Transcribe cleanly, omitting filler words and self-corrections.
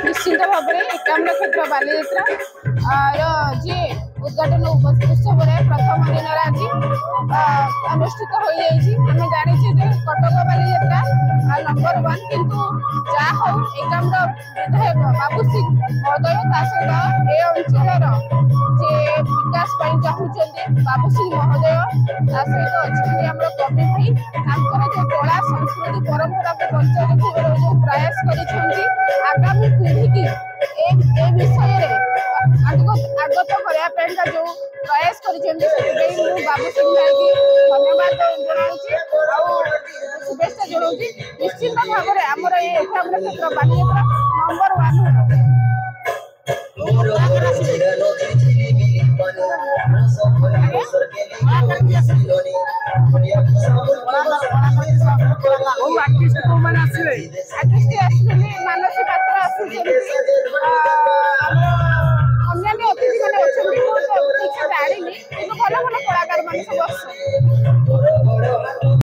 निश्चित भाव में एकाम्र क्षेत्र बालीजात्रा जी उद्घाटन उत्सव प्रथम दिन आज अनुष्ठित हो जाने कटक बालीजात्रा नंबर 1 किंतु जहा हो एकाम्र विधायक बाबू सिंह महोदय सहित ए अंचल जे विकास चाहते बाबू सिंह महोदय सहित अच्छा कवि भाई जो कला संस्कृति परंपरा को बचाई रखिबार जो प्रयास कर आगामी पीढ़ी की विषय आगत करने जो प्रयास कर बाबू सिंह भाई की धन्यवाद जनाऊँ शुभेच्छा जनाऊँ निश्चित भाव में आमर ये एकाम्र क्षेत्र बालीजात्रा नंबर 1 मानसी पात्र अन्य अतिथि मैंने ठीक से जानी भल भल कलाकार मान सब